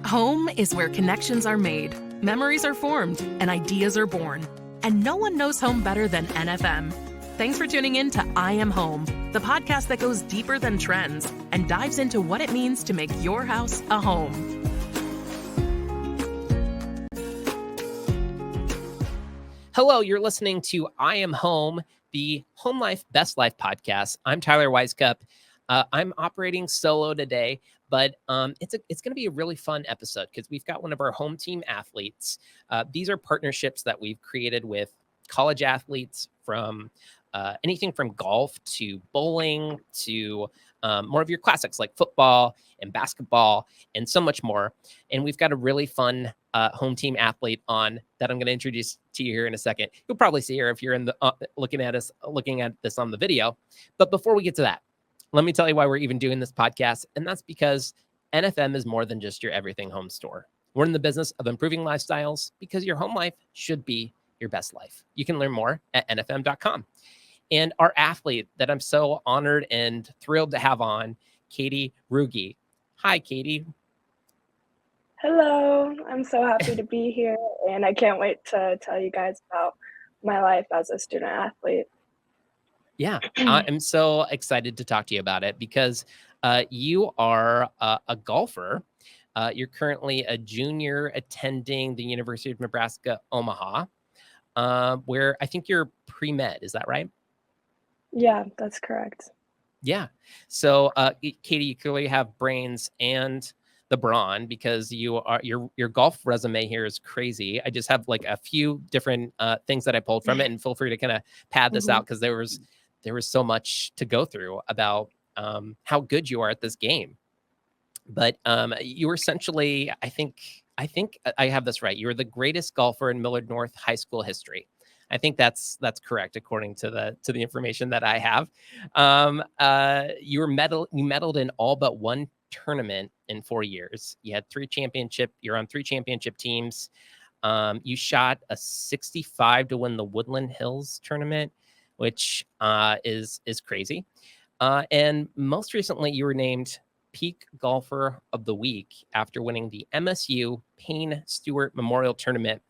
Home is where connections are made, memories are formed, and ideas are born. And no one knows home better than NFM. Thanks for tuning in to I Am Home, the podcast that goes deeper than trends and dives into what it means to make your house a home. Hello, you're listening to I Am Home, the Home Life Best Life podcast. I'm Tyler Weiskup. I'm operating solo today, but it's going to be a really fun episode because we've got one of our home team athletes. These are partnerships that we've created with college athletes from anything from golf to bowling to more of your classics like football and basketball and so much more. And we've got a really fun home team athlete on that I'm going to introduce to you here in a second. You'll probably see her if you're in the looking at this on the video. But before we get to that, let me tell you why we're even doing this podcast. And that's because NFM is more than just your everything home store. We're in the business of improving lifestyles because your home life should be your best life. You can learn more at nfm.com. And our athlete that I'm so honored and thrilled to have on, Katie Ruge. Hi, Katie. Hello, I'm so happy to be here, and I can't wait to tell you guys about my life as a student athlete. Yeah, I'm so excited to talk to you about it because you are a golfer. You're currently a junior attending the University of Nebraska, Omaha, where I think you're pre-med. Is that right? Yeah, that's correct. Yeah. So, Katie, you clearly have brains and the brawn because your golf resume here is crazy. I just have like a few different things that I pulled from it, and feel free to kind of pad this out because there was so much to go through about how good you are at this game. But you were essentially, I think I have this right. You were the greatest golfer in Millard North High School history. I think that's correct according to the information that I have. You medaled in all but one tournament in 4 years. You're on 3 championship teams. You shot a 65 to win the Woodland Hills tournament, which is crazy. And most recently, you were named Peak Golfer of the Week after winning the MSU Payne Stewart Memorial Tournament.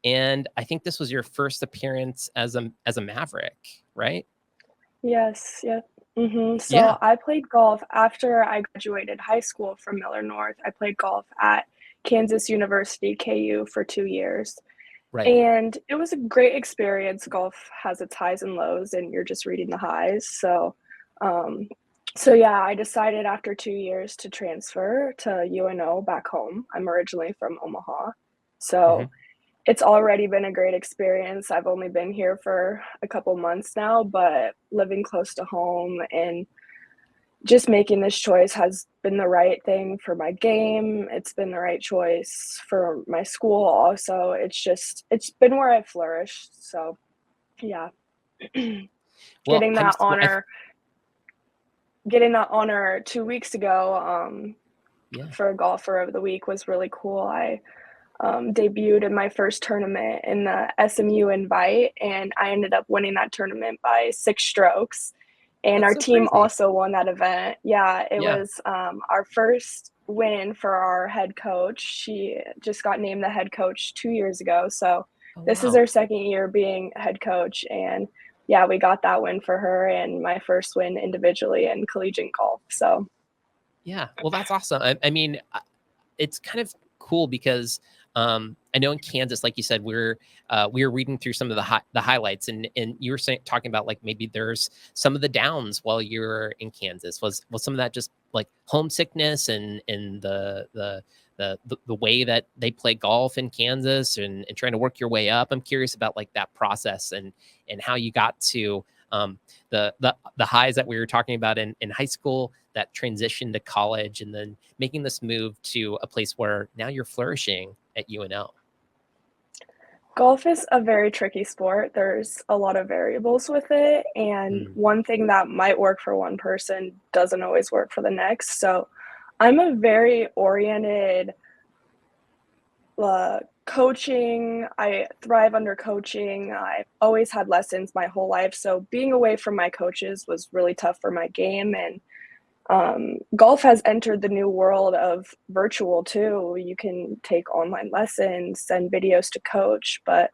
And I think this was your first appearance as a Maverick, right? Yes, yeah. So Yeah. I played golf after I graduated high school from Millard North. I played golf at Kansas University, KU, for 2 years. Right. And it was a great experience. Golf has its highs and lows, and you're just reading the highs. So yeah, I decided after 2 years to transfer to UNO back home. I'm originally from Omaha. So it's already been a great experience. I've only been here for a couple months now, but living close to home and just making this choice has been the right thing for my game. It's been the right choice for my school also. It's been where I flourished. So yeah. Well, Getting that honor 2 weeks ago for Golfer of the Week was really cool. I debuted in my first tournament in the SMU Invite, and I ended up winning that tournament by 6 strokes. And That's our so team crazy. Also won that event. Yeah, it was our first win for our head coach. She just got named the head coach 2 years ago. So this is her second year being head coach. And yeah, we got that win for her and my first win individually in collegiate golf. So yeah, well, that's awesome. I mean, it's kind of cool because I know in Kansas, like you said, we were reading through some of the highlights, and you were talking about like maybe there's some of the downs while you're in Kansas. Was some of that just like homesickness and the way that they play golf in Kansas and trying to work your way up? I'm curious about like that process and how you got to the highs that we were talking about in high school, that transition to college, and then making this move to a place where now you're flourishing at UNO. Golf is a very tricky sport. There's a lot of variables with it, and one thing that might work for one person doesn't always work for the next. So I'm a very oriented coaching. I thrive under coaching. I've always had lessons my whole life. So being away from my coaches was really tough for my game. And Golf has entered the new world of virtual too. You can take online lessons, send videos to coach, but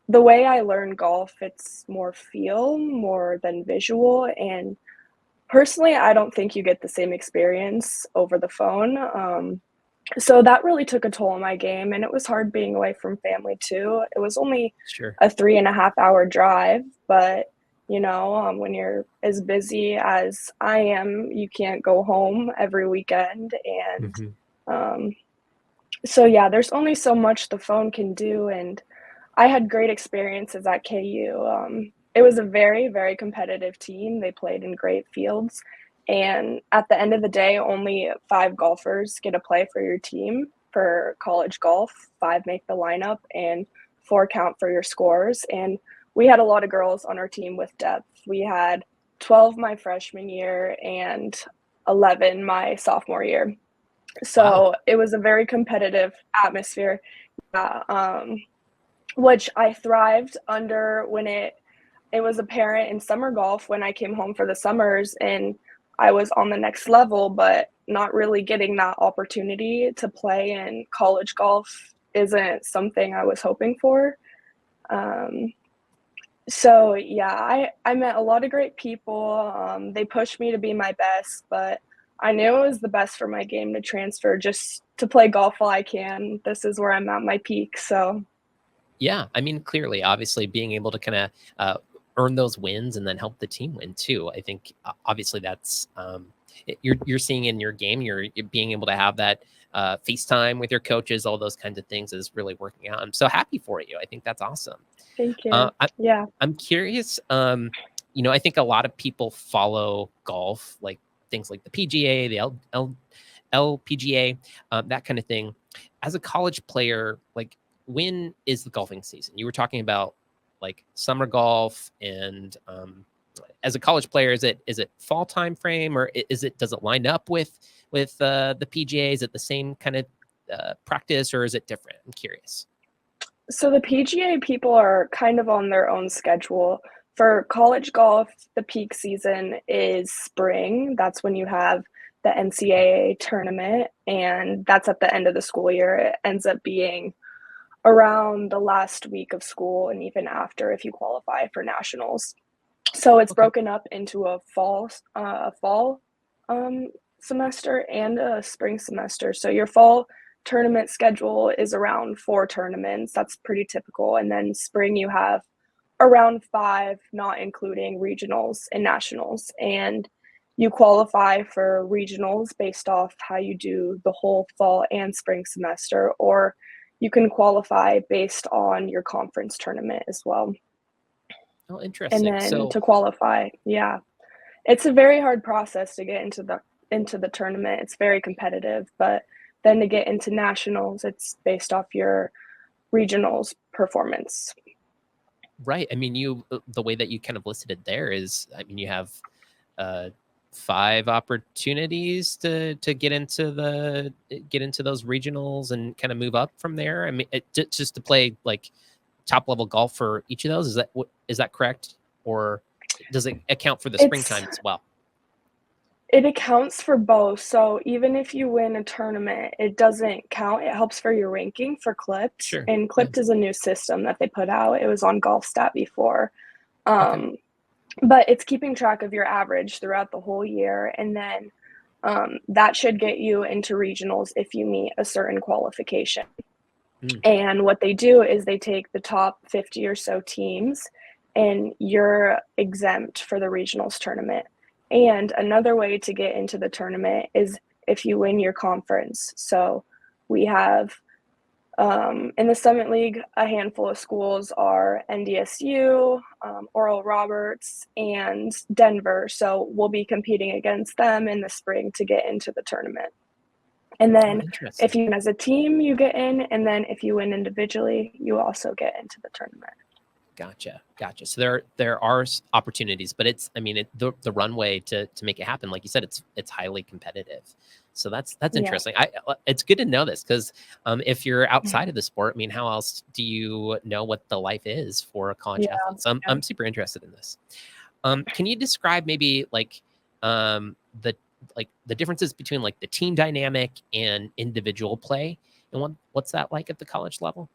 the way I learn golf, it's more feel more than visual. And personally, I don't think you get the same experience over the phone. So that really took a toll on my game, and it was hard being away from family too. It was only Sure. a 3.5 hour drive, but when you're as busy as I am, you can't go home every weekend. And Hmm. um, so, yeah, there's only so much the phone can do. And I had great experiences at KU. It was a very, very competitive team. They played in great fields. And at the end of the day, only 5 golfers get to play for your team for college golf. 5 make the lineup, and 4 count for your scores. And we had a lot of girls on our team with depth. We had 12 my freshman year and 11 my sophomore year. Wow. So it was a very competitive atmosphere. Yeah, which I thrived under when it was apparent in summer golf when I came home for the summers and I was on the next level, but not really getting that opportunity to play in college golf isn't something I was hoping for. Um, so yeah, I met a lot of great people. They pushed me to be my best, but I knew it was the best for my game to transfer just to play golf while I can. This is where I'm at my peak. So Yeah, I mean, clearly, obviously, being able to kind of earn those wins and then help the team win too. I think obviously that's you're seeing in your game. You're being able to have that FaceTime with your coaches, all those kinds of things is really working out. I'm so happy for you. I think that's awesome. thank Uh, you. I, Yeah. I'm curious. I think a lot of people follow golf, like things like the PGA, the LPGA, that kind of thing. As a college player, like, when is the golfing season? You were talking about like summer golf, and as a college player, is it fall time frame, or does it line up with the PGA? Is it the same kind of practice, or is it different? I'm curious. So the PGA people are kind of on their own schedule. For college golf, the peak season is spring. That's when you have the NCAA tournament, and that's at the end of the school year. It ends up being around the last week of school and even after if you qualify for nationals. So it's Okay. broken up into a fall um, semester and a spring semester. So your fall tournament schedule is around 4 tournaments. That's pretty typical. And then spring you have around 5, not including regionals and nationals. And you qualify for regionals based off how you do the whole fall and spring semester, or you can qualify based on your conference tournament as well. Oh, And interesting. then So to qualify, yeah, it's a very hard process to get into the tournament. It's very competitive, but then to get into nationals, it's based off your regionals performance. right. I mean, the way that you kind of listed it there is, I mean, you have uh 5 opportunities to get into those regionals and kind of move up from there. I mean, just to play like top level golf for each of those. Is that correct, or does it account for the It's springtime as well? it accounts for both. So even if you win a tournament, it doesn't count. It helps for your ranking for Clipped, Sure. and Yeah. Clipped is a new system that they put out. It was on GolfStat before. Okay. Um, but it's keeping track of your average throughout the whole year, and then that should get you into regionals if you meet a certain qualification. Mm. And what they do is they take the top 50 or so teams, and you're exempt for the regionals tournament. And another way to get into the tournament is if you win your conference. So we have in the Summit League, a handful of schools are NDSU, Oral Roberts, and Denver. So we'll be competing against them in the spring to get into the tournament. And Oh, then if interesting. you win as a team, you get in. And then if you win individually, you also get into the tournament. Gotcha. So there are opportunities, but it's, I mean, the runway to make it happen, like you said, it's highly competitive. So that's Yeah. interesting. It's good to know this, because if you're outside of the sport, I mean, how else do you know what the life is for a college Yeah. athlete? So I'm super interested in this. Can you describe maybe like the like the differences between like the team dynamic and individual play, and what's that like at the college level?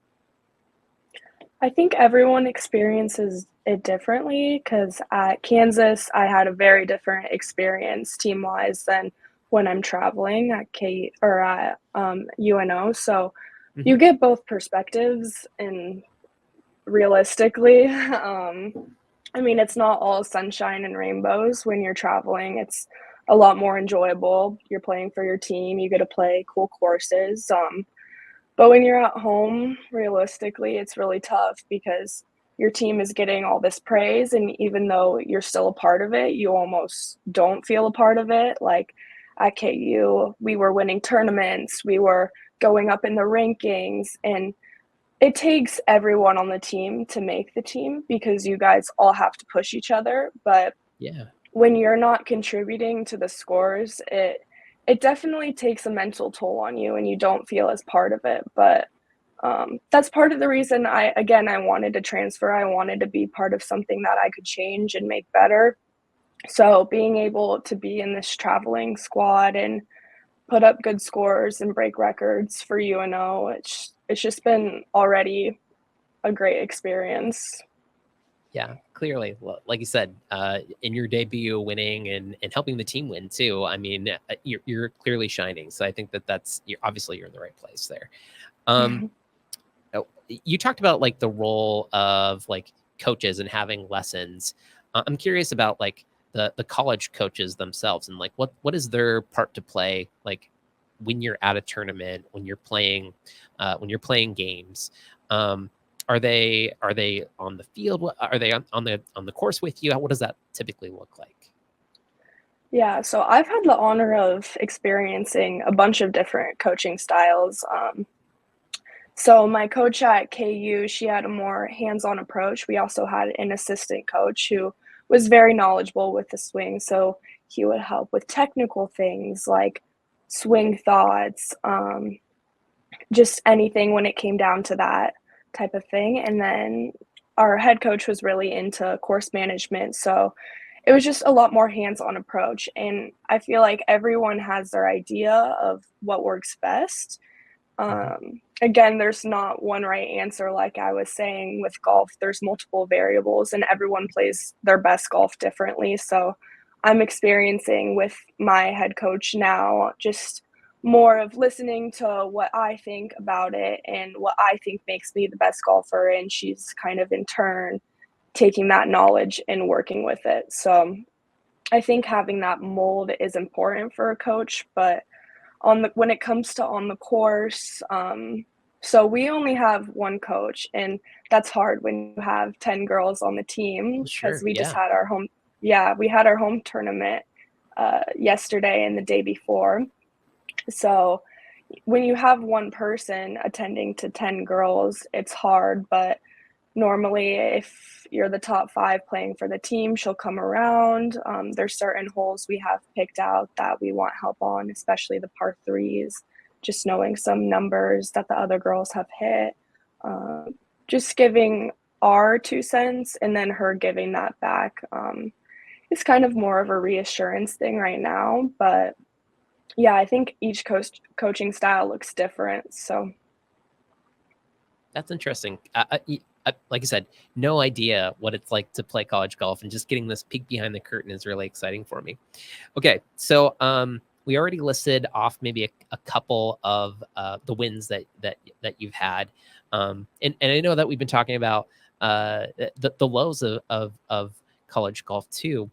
I think everyone experiences it differently because at Kansas, I had a very different experience team-wise than when I'm traveling at K or at UNO. So Mhm. you get both perspectives, and realistically, I mean, it's not all sunshine and rainbows when you're traveling. It's a lot more enjoyable. You're playing for your team. You get to play cool courses. But when you're at home, realistically, it's really tough because your team is getting all this praise, and even though you're still a part of it, you almost don't feel a part of it. Like at KU, we were winning tournaments, we were going up in the rankings, and it takes everyone on the team to make the team because you guys all have to push each other. But Yeah. when you're not contributing to the scores, it definitely takes a mental toll on you and you don't feel as part of it. But that's part of the reason I wanted to transfer. I wanted to be part of something that I could change and make better. So being able to be in this traveling squad and put up good scores and break records for UNO, it's just been already a great experience. Yeah, clearly, like you said, in your debut, winning and helping the team win too. I mean, you're clearly shining. So I think obviously you're in the right place there. Um, you talked about like the role of like coaches and having lessons. I'm curious about like the college coaches themselves and like what is their part to play like when you're at a tournament, when you're playing games. Are they on the field? Are they on the course with you? What does that typically look like? Yeah, so I've had the honor of experiencing a bunch of different coaching styles. So my coach at KU, she had a more hands-on approach. We also had an assistant coach who was very knowledgeable with the swing, so he would help with technical things like swing thoughts, just anything when it came down to that type of thing. And then our head coach was really into course management, so it was just a lot more hands-on approach. And I feel like everyone has their idea of what works best. Mhm. Again, there's not one right answer. Like I was saying with golf, there's multiple variables, and everyone plays their best golf differently. So I'm experiencing with my head coach now just more of listening to what I think about it and what I think makes me the best golfer. And she's kind of in turn taking that knowledge and working with it. So I think having that mold is important for a coach, but when it comes to on the course, so we only have one coach, and that's hard when you have 10 girls on the team because Sure. we just Yeah. had our home yeah, we had our home tournament yesterday and the day before. So when you have one person attending to 10 girls, it's hard, but normally if you're the top 5 playing for the team, she'll come around. There's certain holes we have picked out that we want help on, especially the par 3s, just knowing some numbers that the other girls have hit. Just giving our 2 cents and then her giving that back. It's kind of more of a reassurance thing right now, but yeah, I think each coaching style looks different, so That's interesting. Like I said, no idea what it's like to play college golf, and just getting this peek behind the curtain is really exciting for me. Okay, so we already listed off maybe a couple of the wins that you've had, and I know that we've been talking about the lows of college golf too.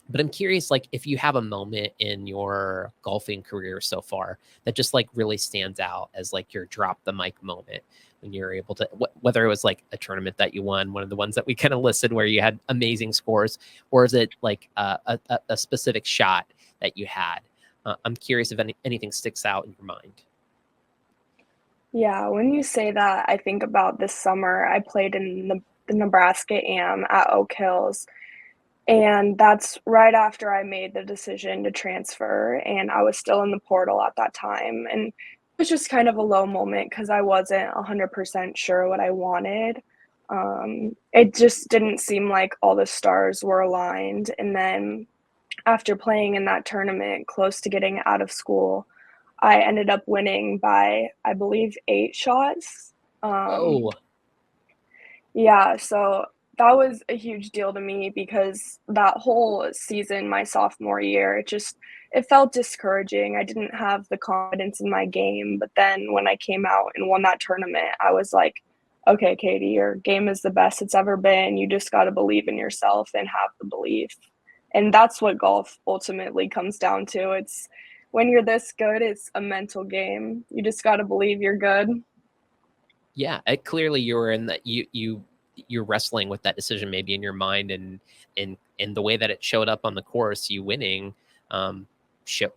But I'm curious, like, if you have a moment in your golfing career so far that just like really stands out as like your drop the mic moment when you're able to, whether it was like a tournament that you won, one of the ones that we kind of listed where you had amazing scores, or is it like a specific shot that you had? I'm curious if anything sticks out in your mind. yeah, when you say that, I think about this summer. I played in the Nebraska Am at Oak Hills, and that's right after I made the decision to transfer, and I was still in the portal at that time. And it was just kind of a low moment because I wasn't 100% sure what I wanted. It just didn't seem like all the stars were aligned. And then after playing in that tournament close to getting out of school, I ended up winning by, I believe, 8 shots. Um, Whoa. yeah, so that was a huge deal to me because that whole season, my sophomore year, it felt discouraging. I didn't have the confidence in my game, but then when I came out and won that tournament, I was like, "Okay, Katie, your game is the best it's ever been. You just gotta believe in yourself and have the belief." And that's what golf ultimately comes down to. It's when you're this good, it's a mental game. You just gotta believe you're good. Yeah, clearly you were in that you're wrestling with that decision maybe in your mind, and the way that it showed up on the course, you winning, um,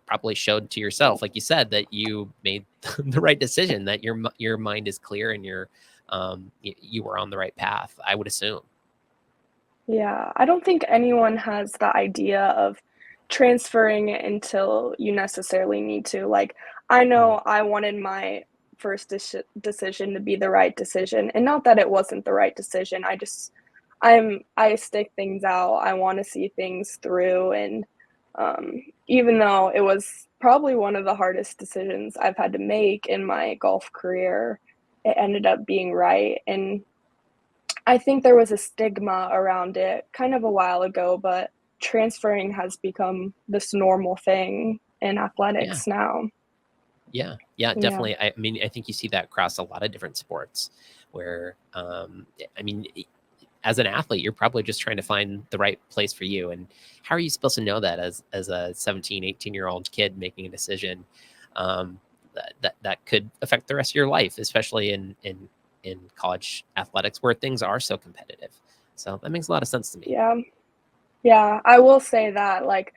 probably showed to yourself, like you said, that you made the right decision, that your mind is clear and you were on the right path, I would assume. Yeah, I don't think anyone has the idea of transferring it until you necessarily need to. Like, I Mhm. know I wanted my first decision to be the right decision, and not that it wasn't the right decision. I stick things out. I want to see things through, and even though it was probably one of the hardest decisions I've had to make in my golf career, it ended up being right. And I think there was a stigma around it kind of a while ago, but transferring has become this normal thing in Yeah. athletics now. Yeah, Yeah. definitely. I mean, I think you see that across a lot of different sports where, I mean, as an athlete, you're probably just trying to find the right place for you. And how are you supposed to know that as a 17, 18-year-old kid making a decision um, that could affect the rest of your life, especially in college athletics where things are so competitive. So that makes a lot of sense to me. Yeah. Yeah, I will say that, like,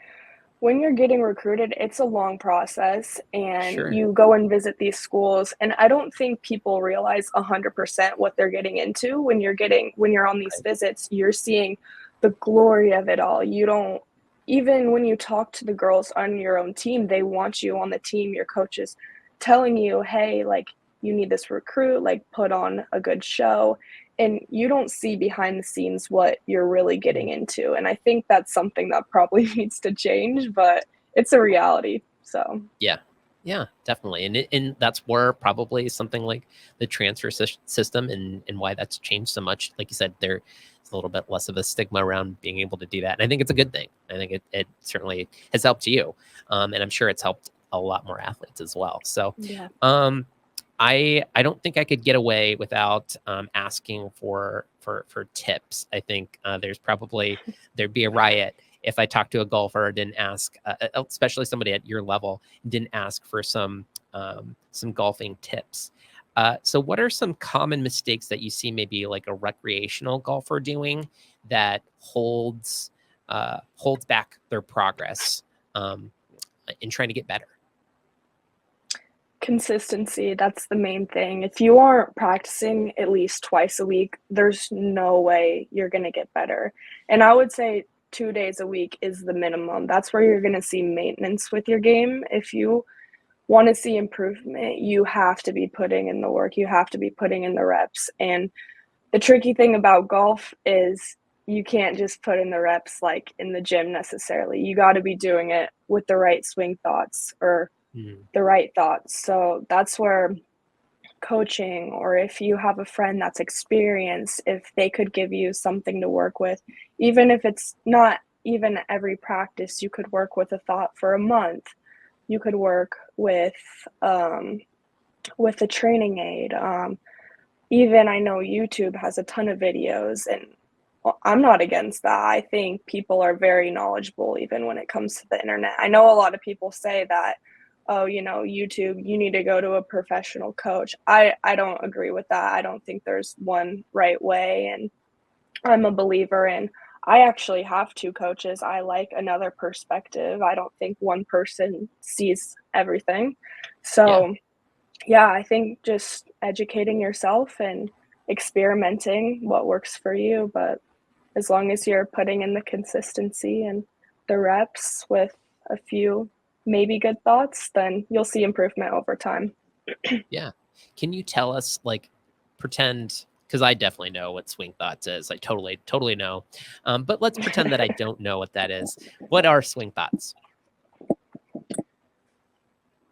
when you're getting recruited, it's a long process, and Sure. you go and visit these schools, and I don't think people realize 100% what they're getting into when you're on these Right. visits, you're seeing the glory of it all. You don't even when you talk to the girls on your own team, they want you on the team. Your coach is telling you, "Hey, like, you need this recruit, like, put on a good show." And you don't see behind the scenes what you're really getting into, and I think that's something that probably needs to change, but it's a reality, so Yeah. Yeah, definitely. And that's where probably something like the transfer system and why that's changed so much. Like you said, there's a little bit less of a stigma around being able to do that. And I think it's a good thing. I think it certainly has helped you. And I'm sure it's helped a lot more athletes as well. So yeah. um, I don't think I could get away without asking for tips. I think there'd be a riot if I talked to a golfer or didn't ask, especially somebody at your level, didn't ask for some golfing tips. So, what are some common mistakes that you see maybe like a recreational golfer doing that holds back their progress um, in trying to get better? Consistency, that's the main thing. If you aren't practicing at least twice a week, there's no way you're gonna get better, and I would say 2 days a week is the minimum. That's where you're gonna see maintenance with your game. If you wanna see improvement, you have to be putting in the work, you have to be putting in the reps, and the tricky thing about golf is you can't just put in the reps, like, in the gym necessarily. You gotta be doing it with the right swing thoughts or Mm, the right thoughts. So that's where coaching, or if you have a friend that's experienced, if they could give you something to work with, even if it's not even every practice, you could work with a thought for a month. You could work um, with a training aid. Even I know YouTube has a ton of videos, and I'm not against that. I think people are very knowledgeable even when it comes to the internet. I know a lot of people say that, "Oh, YouTube, you need to go to a professional coach." I don't agree with that. I don't think there's one right way, and I'm a believer in I actually have 2 coaches. I like another perspective. I don't think one person sees everything. yeah. So yeah, I think just educating yourself and experimenting what works for you, but as long as you're putting in the consistency and the reps with a few maybe good thoughts, then you'll see improvement over time. Yeah. Can you tell us, like, pretend, because I definitely know what swing thoughts is. I totally know. But let's pretend that I don't know what that is. What are swing thoughts?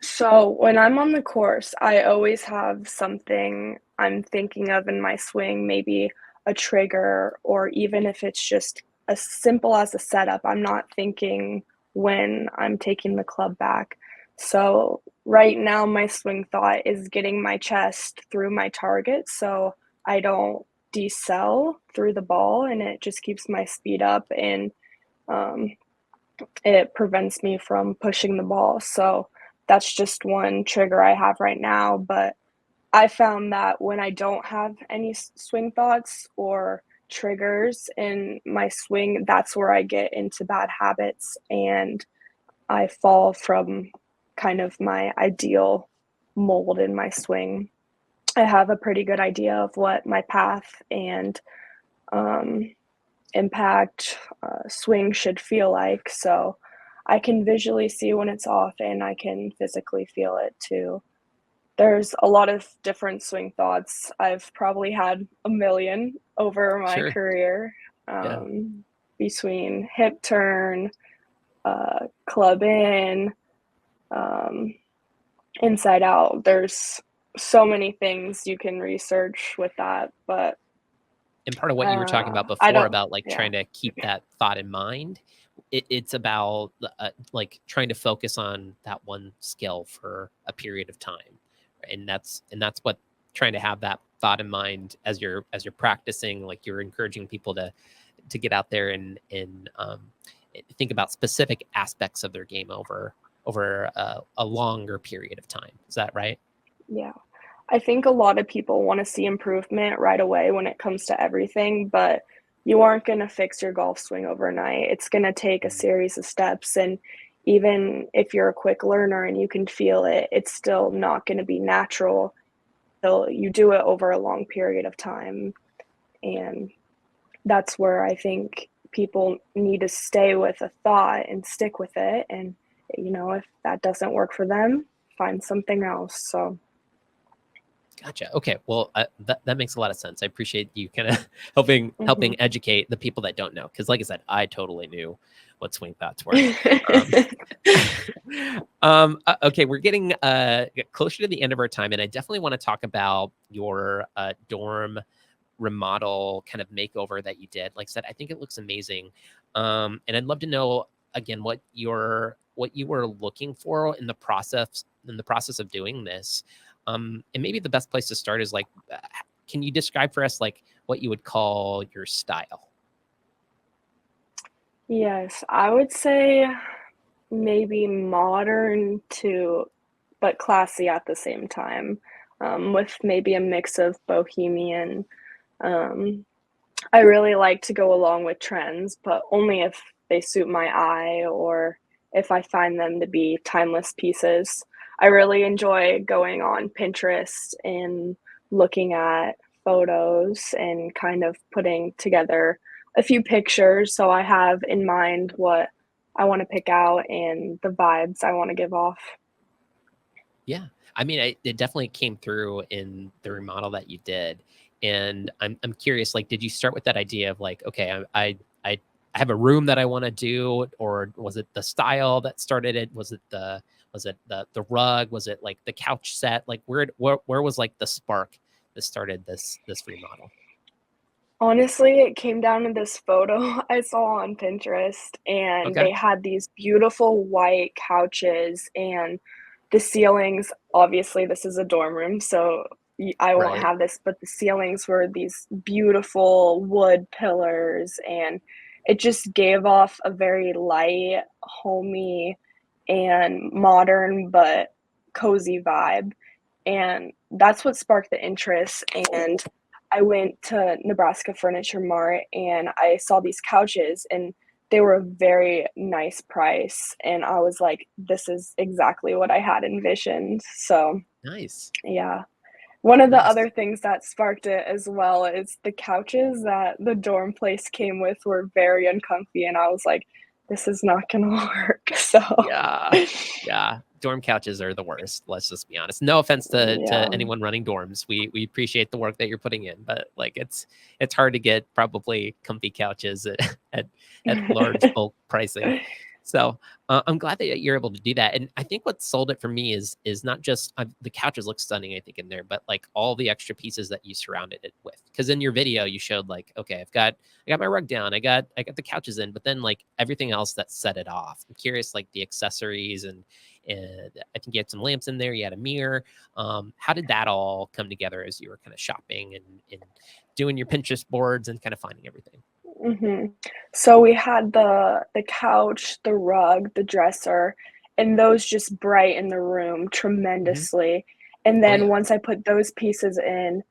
So when I'm on the course, I always have something I'm thinking of in my swing, maybe a trigger, or even if it's just as simple as a setup, I'm not thinking when I'm taking the club back. So right now, my swing thought is getting my chest through my target so I don't decel through the ball, and it just keeps my speed up, and um, it prevents me from pushing the ball. So that's just one trigger I have right now. But I found that when I don't have any swing thoughts or triggers in my swing, that's where I get into bad habits and I fall from kind of my ideal mold in my swing. I have a pretty good idea of what my path and um, impact swing should feel like. So I can visually see when it's off and I can physically feel it too. There's a lot of different swing thoughts. I've probably had a million over my Sure. career, Yeah. between hip turn, club in, um, inside out. There's so many things you can research with that, but And part of what you were talking about I before don't, about like yeah. trying to keep that thought in mind, it's about like trying to focus on that one skill for a period of time, and that's what trying to have that thought in mind as you're practicing. Like you're encouraging people to get out there and think about specific aspects of their game over a longer period of time. Is that right? Yeah. I think a lot of people want to see improvement right away when it comes to everything, but you aren't going to fix your golf swing overnight. It's going to take a series of steps. And even if you're a quick learner and you can feel it, it's still not going to be natural until you do it over a long period of time. And that's where I think people need to stay with a thought and stick with it. And, if that doesn't work for them, find something else. So. Gotcha. Okay. Well, that makes a lot of sense. I appreciate you kind of helping educate the people that don't know. Because, like I said, I totally knew what swing thoughts were. Okay, we're getting closer to the end of our time, and I definitely want to talk about your dorm remodel kind of makeover that you did. Like I said, I think it looks amazing, and I'd love to know again what you were looking for in the process of doing this. And maybe the best place to start is like, can you describe for us like what you would call your style? Yes, I would say maybe modern but classy at the same time, with maybe a mix of bohemian. Um, I really like to go along with trends, but only if they suit my eye or if I find them to be timeless pieces. I really enjoy going on Pinterest and looking at photos and kind of putting together a few pictures so I have in mind what I want to pick out and the vibes I want to give off. Yeah. I mean, it definitely came through in the remodel that you did. And I'm curious, like, did you start with that idea of like, okay, I have a room that I want to do, or was it the style that started it? Was it the rug? Was it like the couch set? Like where was like the spark that started this remodel? Honestly, it came down to this photo I saw on Pinterest, and Okay. they had these beautiful white couches and the ceilings. Obviously, this is a dorm room, so I won't Right. have this, but the ceilings were these beautiful wood pillars, and it just gave off a very light, homey, and modern but cozy vibe. And that's what sparked the interest. And I went to Nebraska Furniture Mart and I saw these couches and they were a very nice price. And I was like, this is exactly what I had envisioned. So, Nice. yeah. One of the Nice. other things that sparked it as well is the couches that the dorm place came with were very uncomfy. And I was like, this is not going to work. So, Yeah. dorm couches are the worst. Let's just be honest. No offense to anyone running dorms. We appreciate the work that you're putting in, but like it's hard to get probably comfy couches at large bulk pricing. So I'm glad that you're able to do that. And I think what sold it for me is not just the couches look stunning, I think, in there, but like all the extra pieces that you surrounded it with. Because in your video, you showed like, okay, I got my rug down, I got the couches in, but then like everything else that set it off. I'm curious, like the accessories and I think you had some lamps in there. You had a mirror. How did that all come together as you were kind of shopping and doing your Pinterest boards and kind of finding everything? Mm-hmm. So we had the couch, the rug, the dresser, and those just brighten the room tremendously. And then once I put those pieces in,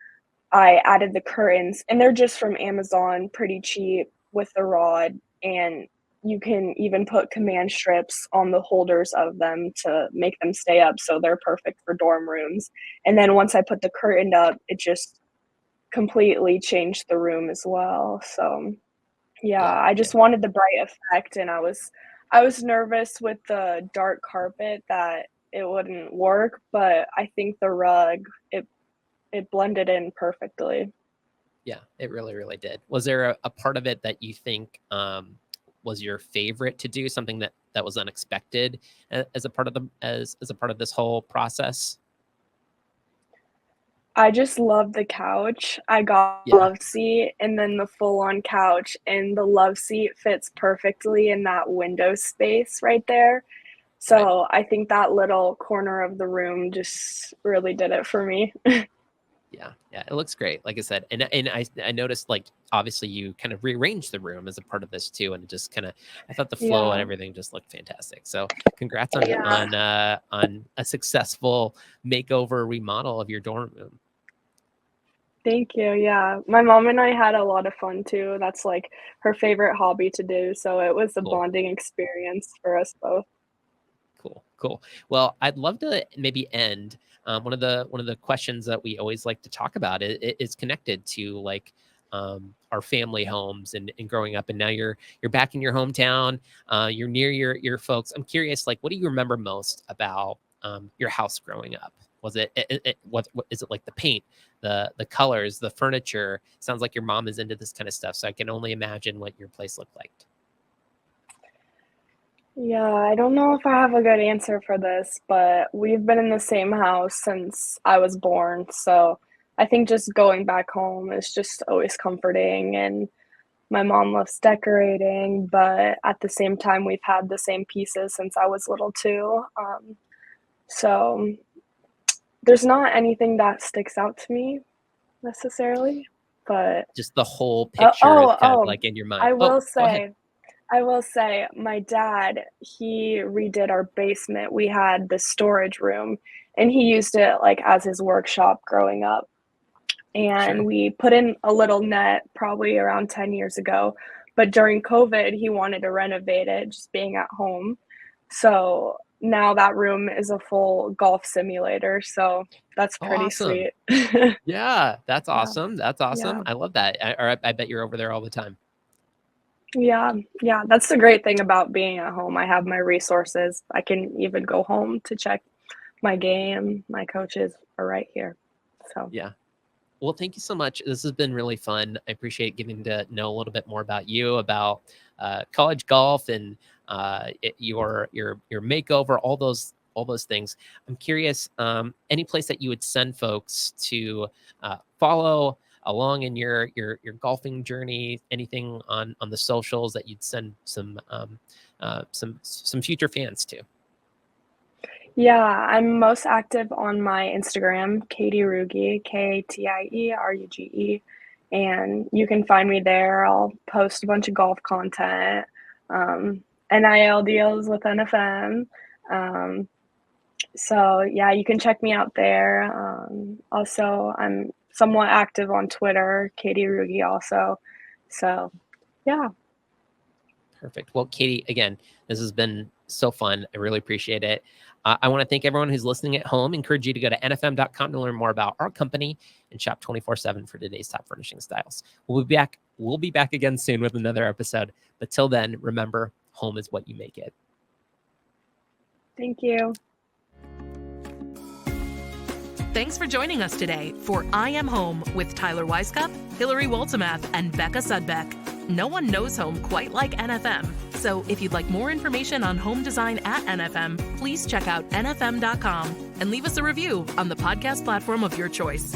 I added the curtains, and they're just from Amazon, pretty cheap with the rod, and you can even put command strips on the holders of them to make them stay up, so they're perfect for dorm rooms. And then once I put the curtain up, it just completely changed the room as well. So yeah, I just wanted the bright effect, and I was nervous with the dark carpet that it wouldn't work, but I think the rug, it blended in perfectly. Yeah, it really, really did. Was there a part of it that you think was your favorite to do, something that was unexpected as a part of as a part of this whole process? I just love the couch. I got a Yeah, love seat and then the full-on couch, and the love seat fits perfectly in that window space right there. right. So I think that little corner of the room just really did it for me. Yeah, it looks great. Like I said, and I noticed like obviously you kind of rearranged the room as a part of this too, and it just kind of I thought the flow and Yeah. everything just looked fantastic. So congrats on Yeah. on a successful makeover remodel of your dorm room. Thank you. Yeah. My mom and I had a lot of fun too. That's like her favorite hobby to do. So it was a Cool. bonding experience for us both. Cool. Well, I'd love to maybe end one of the questions that we always like to talk about is connected to like our family homes and growing up. And now you're back in your hometown. You're near your folks. I'm curious, like, what do you remember most about your house growing up? Was what is it like the paint, the colors, the furniture? Sounds like your mom is into this kind of stuff, so I can only imagine what your place looked like. Yeah, I don't know if I have a good answer for this, but we've been in the same house since I was born. So I think just going back home is just always comforting. And my mom loves decorating, but at the same time, we've had the same pieces since I was little too. So there's not anything that sticks out to me necessarily, but Just the whole picture is kind of like in your mind. I Oh, will go ahead. say, I will say my dad, he redid our basement. We had this storage room, and he used it like as his workshop growing up. And Sure. we put in a little net probably around 10 years ago. But during COVID, he wanted to renovate it, just being at home. So now that room is a full golf simulator. So that's Oh, pretty awesome. sweet. Yeah, that's Yeah. awesome. That's awesome. Yeah. I love that. I bet you're over there all the time. Yeah, yeah, that's the great thing about being at home. I have my resources. I can even go home to check my game. My coaches are right here. So, Yeah. Well, thank you so much. This has been really fun. I appreciate getting to know a little bit more about you, about college golf, and your makeover, all those things. I'm curious, any place that you would send folks to follow along in your golfing journey? Anything on the socials that you'd send some future fans to? yeah, I'm most active on my Instagram, Katie Ruge, Kitieruge, and you can find me there. I'll post a bunch of golf content, um, NIL deals with NFM. Um, So yeah, you can check me out there. Also, I'm somewhat active on Twitter, Katie Ruge also. So yeah, Perfect. Well, Katie, again, this has been so fun. I really appreciate it. I want to thank everyone who's listening at home. Encourage you to go to nfm.com to learn more about our company and shop 24/7 for today's top furnishing styles. We'll be back. We'll be back again soon with another episode. But till then, remember, home is what you make it. thank you. Thanks for joining us today for I Am Home with Tyler Weisskopf, Hillary Waltemath, and Becca Sudbeck. No one knows home quite like NFM. So if you'd like more information on home design at NFM, please check out nfm.com and leave us a review on the podcast platform of your choice.